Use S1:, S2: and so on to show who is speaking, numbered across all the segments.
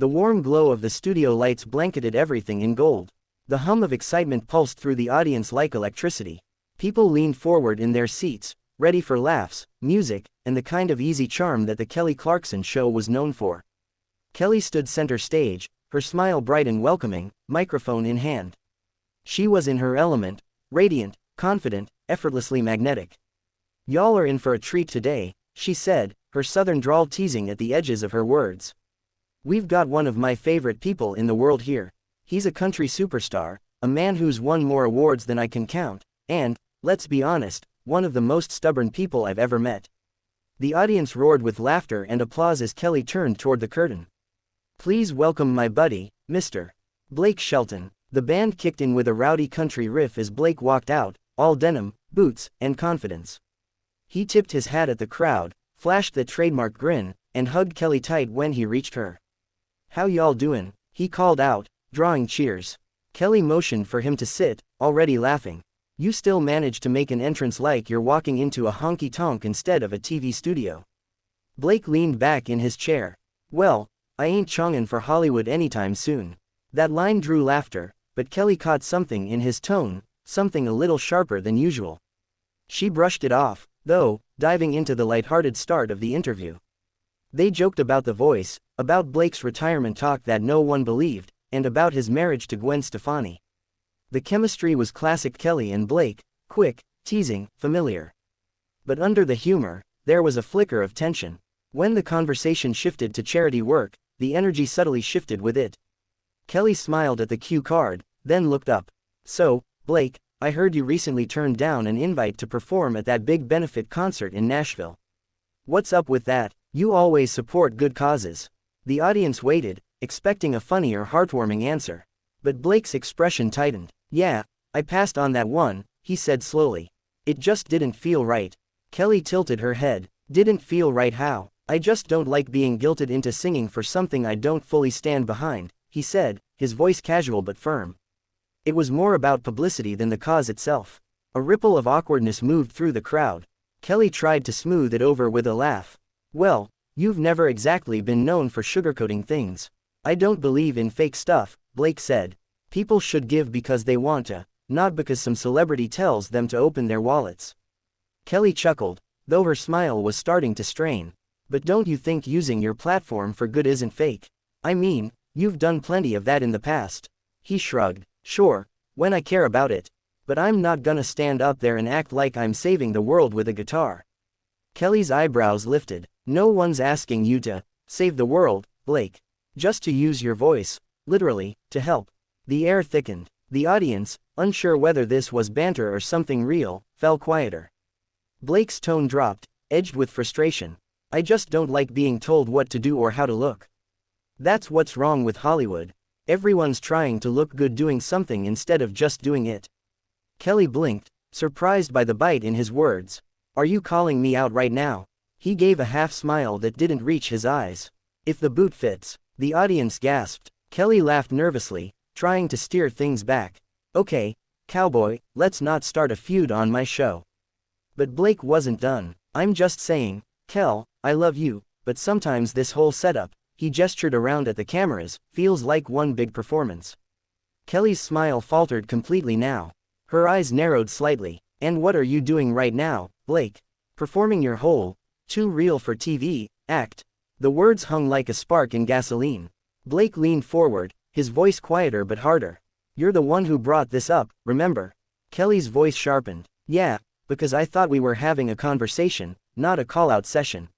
S1: The warm glow of the studio lights blanketed everything in gold. The hum of excitement pulsed through the audience like electricity. People leaned forward in their seats, ready for laughs, music, and the kind of easy charm that the Kelly Clarkson Show was known for. Kelly stood center stage, her smile bright and welcoming, microphone in hand. She was in her element, radiant, confident, effortlessly magnetic. "Y'all are in for a treat today," she said, her southern drawl teasing at the edges of her words. "We've got one of my favorite people in the world here. He's a country superstar, a man who's won more awards than I can count, and, let's be honest, one of the most stubborn people I've ever met." The audience roared with laughter and applause as Kelly turned toward the curtain. "Please welcome my buddy, Mr. Blake Shelton." The band kicked in with a rowdy country riff as Blake walked out, all denim, boots, and confidence. He tipped his hat at the crowd, flashed that trademark grin, and hugged Kelly tight when he reached her. "How y'all doin'?" he called out, drawing cheers. Kelly motioned for him to sit, already laughing. "You still manage to make an entrance like you're walking into a honky-tonk instead of a TV studio." Blake leaned back in his chair. "Well, I ain't chongin' for Hollywood anytime soon." That line drew laughter, but Kelly caught something in his tone, something a little sharper than usual. She brushed it off, though, diving into the lighthearted start of the interview. They joked about The Voice, about Blake's retirement talk that no one believed, and about his marriage to Gwen Stefani. The chemistry was classic Kelly and Blake, quick, teasing, familiar. But under the humor, there was a flicker of tension. When the conversation shifted to charity work, the energy subtly shifted with it. Kelly smiled at the cue card, then looked up. "So, Blake, I heard you recently turned down an invite to perform at that big benefit concert in Nashville. What's up with that? You always support good causes." The audience waited, expecting a funny or heartwarming answer. But Blake's expression tightened. "Yeah, I passed on that one," he said slowly. "It just didn't feel right." Kelly tilted her head. "Didn't feel right how?" "I just don't like being guilted into singing for something I don't fully stand behind," he said, his voice casual but firm. It was more about publicity than the cause itself. A ripple of awkwardness moved through the crowd. Kelly tried to smooth it over with a laugh. "Well, you've never exactly been known for sugarcoating things." "I don't believe in fake stuff," Blake said. "People should give because they want to, not because some celebrity tells them to open their wallets." Kelly chuckled, though her smile was starting to strain. "But don't you think using your platform for good isn't fake? I mean, you've done plenty of that in the past." He shrugged. "Sure, when I care about it. But I'm not gonna stand up there and act like I'm saving the world with a guitar." Kelly's eyebrows lifted. "No one's asking you to save the world, Blake. Just to use your voice, literally, to help." The air thickened. The audience, unsure whether this was banter or something real, fell quieter. Blake's tone dropped, edged with frustration. "I just don't like being told what to do or how to look. That's what's wrong with Hollywood. Everyone's trying to look good doing something instead of just doing it." Kelly blinked, surprised by the bite in his words. "Are you calling me out right now?" He gave a half smile that didn't reach his eyes. "If the boot fits." The audience gasped. Kelly laughed nervously, trying to steer things back. "Okay, cowboy, let's not start a feud on my show." But Blake wasn't done. "I'm just saying, Kel, I love you, but sometimes this whole setup," he gestured around at the cameras, "feels like one big performance." Kelly's smile faltered completely now. Her eyes narrowed slightly. "And what are you doing right now, Blake? Performing your whole, too real for TV, act?" The words hung like a spark in gasoline. Blake leaned forward, his voice quieter but harder. "You're the one who brought this up, remember?" Kelly's voice sharpened. "Yeah, because I thought we were having a conversation, not a call-out session."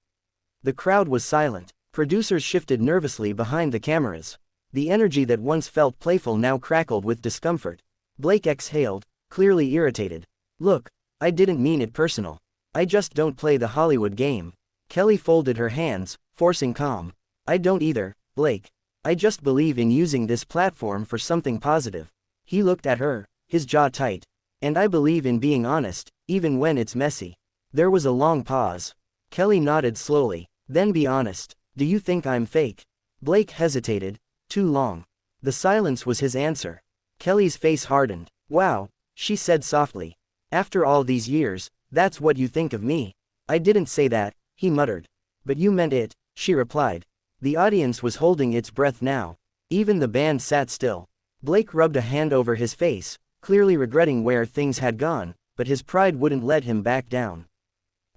S1: The crowd was silent. Producers shifted nervously behind the cameras. The energy that once felt playful now crackled with discomfort. Blake exhaled, clearly irritated. "Look, I didn't mean it personal. I just don't play the Hollywood game." Kelly folded her hands, forcing calm. "I don't either, Blake. I just believe in using this platform for something positive." He looked at her, his jaw tight. "And I believe in being honest, even when it's messy." There was a long pause. Kelly nodded slowly. "Then be honest. Do you think I'm fake?" Blake hesitated. "Too long." The silence was his answer. Kelly's face hardened. "Wow," she said softly. "After all these years, that's what you think of me?" "I didn't say that," he muttered. "But you meant it," she replied. The audience was holding its breath now. Even the band sat still. Blake rubbed a hand over his face, clearly regretting where things had gone, but his pride wouldn't let him back down.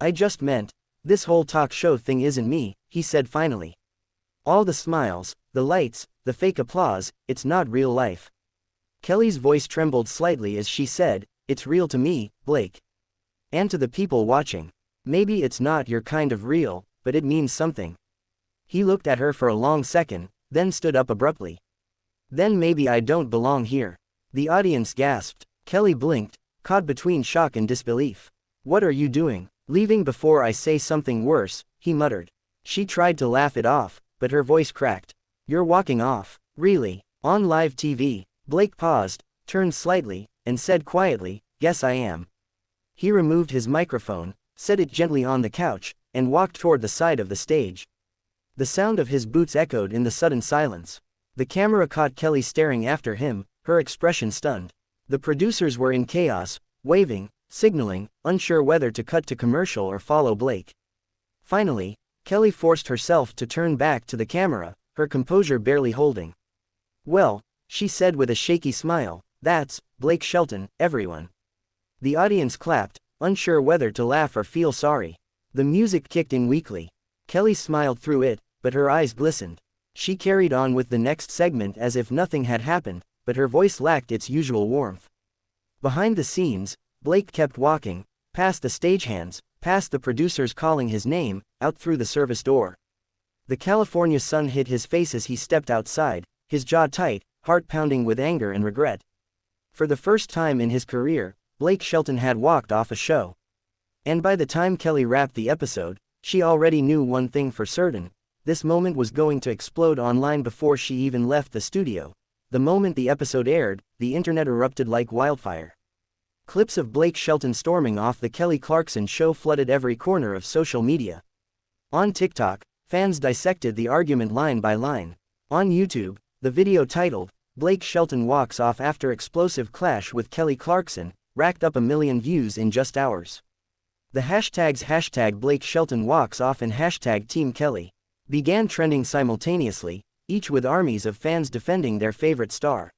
S1: "I just meant, this whole talk show thing isn't me," he said finally. "All the smiles, the lights, the fake applause, it's not real life." Kelly's voice trembled slightly as she said, "It's real to me, Blake. And to the people watching. Maybe it's not your kind of real, but it means something." He looked at her for a long second, then stood up abruptly. "Then maybe I don't belong here." The audience gasped. Kelly blinked, caught between shock and disbelief. "What are you doing? Leaving before I say something worse," he muttered. She tried to laugh it off, but her voice cracked. "You're walking off? Really? On live TV?" Blake paused, turned slightly, and said quietly, "Guess I am." He removed his microphone, set it gently on the couch, and walked toward the side of the stage. The sound of his boots echoed in the sudden silence. The camera caught Kelly staring after him, her expression stunned. The producers were in chaos, waving, signaling, unsure whether to cut to commercial or follow Blake. Finally, Kelly forced herself to turn back to the camera, her composure barely holding. "Well," she said with a shaky smile, "that's Blake Shelton, everyone." The audience clapped, unsure whether to laugh or feel sorry. The music kicked in weakly. Kelly smiled through it, but her eyes glistened. She carried on with the next segment as if nothing had happened, but her voice lacked its usual warmth. Behind the scenes, Blake kept walking, past the stagehands, past the producers calling his name, out through the service door. The California sun hit his face as he stepped outside, his jaw tight, heart pounding with anger and regret. For the first time in his career, Blake Shelton had walked off a show. And by the time Kelly wrapped the episode, she already knew one thing for certain: this moment was going to explode online before she even left the studio. The moment the episode aired, the internet erupted like wildfire. Clips of Blake Shelton storming off the Kelly Clarkson Show flooded every corner of social media. On TikTok, fans dissected the argument line by line. On YouTube, the video titled, "Blake Shelton Walks Off After Explosive Clash with Kelly Clarkson," racked up 1 million views in just hours. The hashtags #Blake Shelton Walks Off and #Team Kelly began trending simultaneously, each with armies of fans defending their favorite star.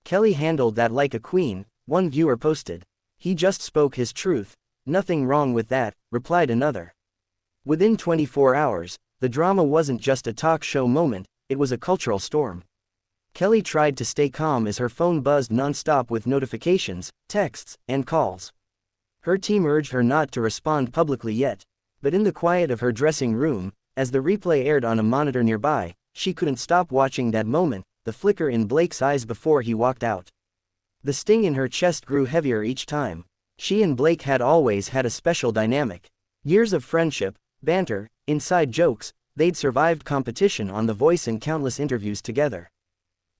S1: "Kelly handled that like a queen," one viewer posted. "He just spoke his truth. Nothing wrong with that," replied another. Within 24 hours, the drama wasn't just a talk show moment, it was a cultural storm. Kelly tried to stay calm as her phone buzzed non-stop with notifications, texts, and calls. Her team urged her not to respond publicly yet, but in the quiet of her dressing room, as the replay aired on a monitor nearby, she couldn't stop watching that moment, the flicker in Blake's eyes before he walked out. The sting in her chest grew heavier each time. She and Blake had always had a special dynamic. Years of friendship, banter, inside jokes, they'd survived competition on The Voice and countless interviews together.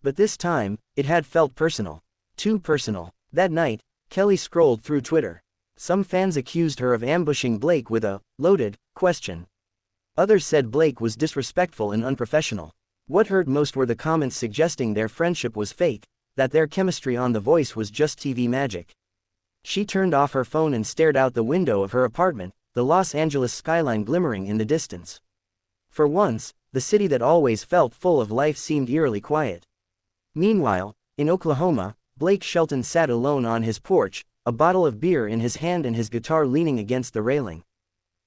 S1: But this time, it had felt personal. Too personal. That night, Kelly scrolled through Twitter. Some fans accused her of ambushing Blake with a loaded question. Others said Blake was disrespectful and unprofessional. What hurt most were the comments suggesting their friendship was fake, that their chemistry on The Voice was just TV magic. She turned off her phone and stared out the window of her apartment, the Los Angeles skyline glimmering in the distance. For once, the city that always felt full of life seemed eerily quiet. Meanwhile, in Oklahoma, Blake Shelton sat alone on his porch, a bottle of beer in his hand and his guitar leaning against the railing.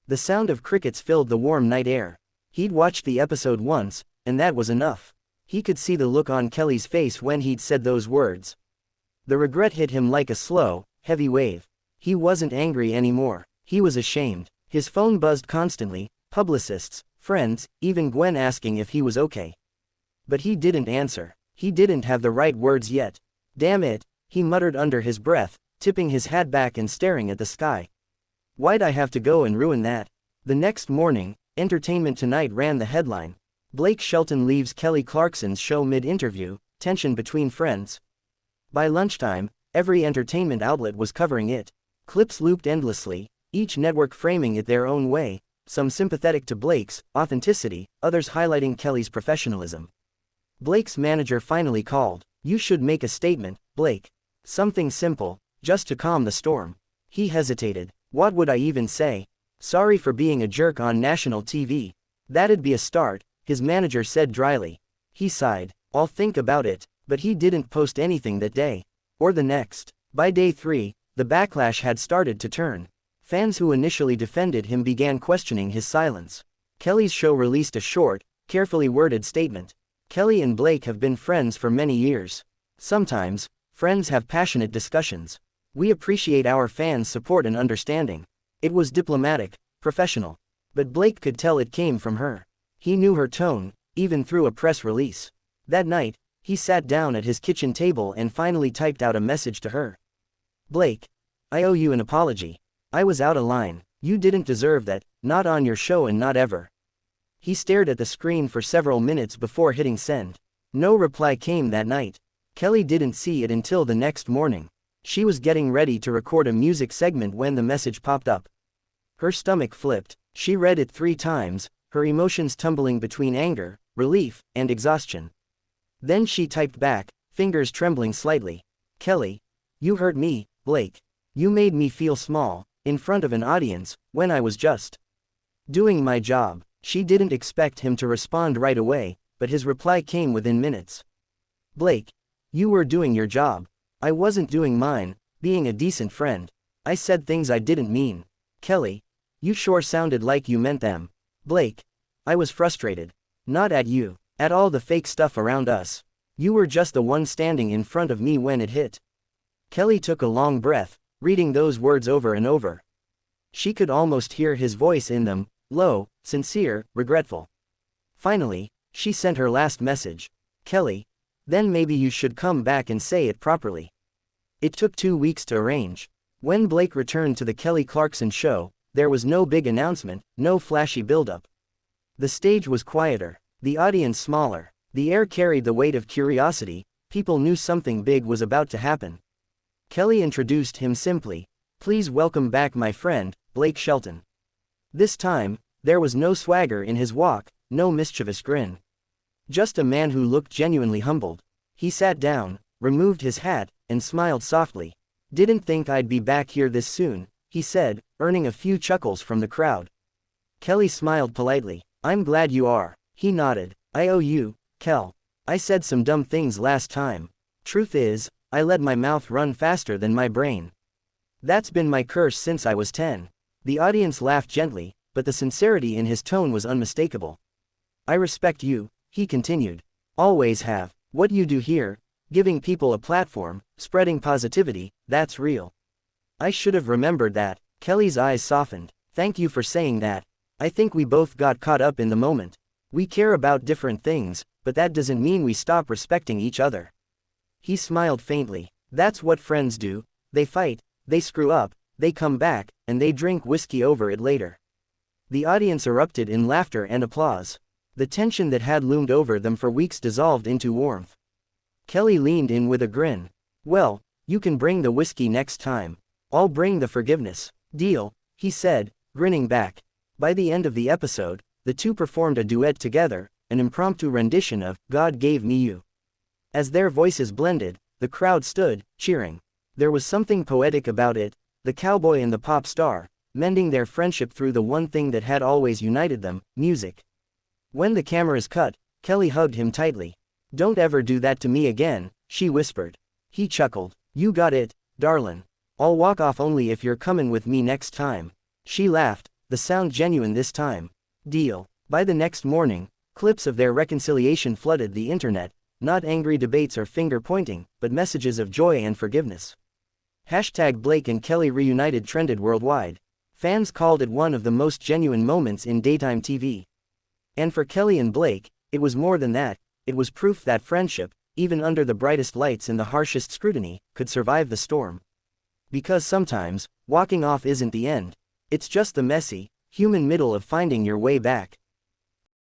S1: The sound of crickets filled the warm night air. He'd watched the episode once, and that was enough. He could see the look on Kelly's face when he'd said those words. The regret hit him like a slow, heavy wave. He wasn't angry anymore. He was ashamed. His phone buzzed constantly, publicists, friends, even Gwen asking if he was okay. But he didn't answer. He didn't have the right words yet. "Damn it," he muttered under his breath, tipping his hat back and staring at the sky. "Why'd I have to go and ruin that?" The next morning, Entertainment Tonight ran the headline. "Blake Shelton leaves Kelly Clarkson's show mid-interview, tension between friends." By lunchtime, every entertainment outlet was covering it. Clips looped endlessly, each network framing it their own way, some sympathetic to Blake's authenticity, others highlighting Kelly's professionalism. Blake's manager finally called. "You should make a statement, Blake. Something simple, just to calm the storm." He hesitated. "What would I even say? Sorry for being a jerk on national TV. That'd be a start," his manager said dryly. He sighed. I'll think about it, but he didn't post anything that day. Or the next. By day 3, the backlash had started to turn. Fans who initially defended him began questioning his silence. Kelly's show released a short, carefully worded statement. Kelly and Blake have been friends for many years. Sometimes, friends have passionate discussions. We appreciate our fans' support and understanding. It was diplomatic, professional. But Blake could tell it came from her. He knew her tone, even through a press release. That night, he sat down at his kitchen table and finally typed out a message to her. Blake, I owe you an apology. I was out of line. You didn't deserve that, not on your show and not ever. He stared at the screen for several minutes before hitting send. No reply came that night. Kelly didn't see it until the next morning. She was getting ready to record a music segment when the message popped up. Her stomach flipped. She read it 3 times, her emotions tumbling between anger, relief, and exhaustion. Then she typed back, fingers trembling slightly. Kelly, you hurt me, Blake. You made me feel small, in front of an audience, when I was just doing my job. She didn't expect him to respond right away, but his reply came within minutes. Blake, you were doing your job. I wasn't doing mine, being a decent friend. I said things I didn't mean. Kelly, you sure sounded like you meant them. Blake, I was frustrated. Not at you, at all the fake stuff around us. You were just the one standing in front of me when it hit. Kelly took a long breath, reading those words over and over. She could almost hear his voice in them, low, sincere, regretful. Finally, she sent her last message. Kelly, then maybe you should come back and say it properly. It took 2 weeks to arrange. When Blake returned to the Kelly Clarkson Show, there was no big announcement, no flashy build-up. The stage was quieter, the audience smaller, the air carried the weight of curiosity. People knew something big was about to happen. Kelly introduced him simply. Please welcome back my friend, Blake Shelton. This time, there was no swagger in his walk, no mischievous grin. Just a man who looked genuinely humbled. He sat down, removed his hat, and smiled softly. Didn't think I'd be back here this soon, he said, earning a few chuckles from the crowd. Kelly smiled politely. I'm glad you are. He nodded. I owe you, Kel. I said some dumb things last time. Truth is, I let my mouth run faster than my brain. That's been my curse since I was 10. The audience laughed gently, but the sincerity in his tone was unmistakable. I respect you, he continued. Always have. What you do here, giving people a platform, spreading positivity, that's real. I should have remembered that. Kelly's eyes softened. Thank you for saying that. I think we both got caught up in the moment. We care about different things, but that doesn't mean we stop respecting each other. He smiled faintly. That's what friends do. They fight, they screw up, they come back, and they drink whiskey over it later. The audience erupted in laughter and applause. The tension that had loomed over them for weeks dissolved into warmth. Kelly leaned in with a grin. Well, you can bring the whiskey next time. I'll bring the forgiveness. Deal, he said, grinning back. By the end of the episode, the two performed a duet together, an impromptu rendition of God Gave Me You. As their voices blended, the crowd stood, cheering. There was something poetic about it, the cowboy and the pop star, mending their friendship through the one thing that had always united them, music. When the cameras cut, Kelly hugged him tightly. Don't ever do that to me again, she whispered. He chuckled. You got it, darlin'. I'll walk off only if you're comin' with me next time. She laughed, the sound genuine this time. Deal. By the next morning, clips of their reconciliation flooded the internet, not angry debates or finger-pointing, but messages of joy and forgiveness. Hashtag Blake and Kelly reunited trended worldwide. Fans called it one of the most genuine moments in daytime TV. And for Kelly and Blake, it was more than that. It was proof that friendship, even under the brightest lights and the harshest scrutiny, could survive the storm. Because sometimes, walking off isn't the end. It's just the messy, human middle of finding your way back.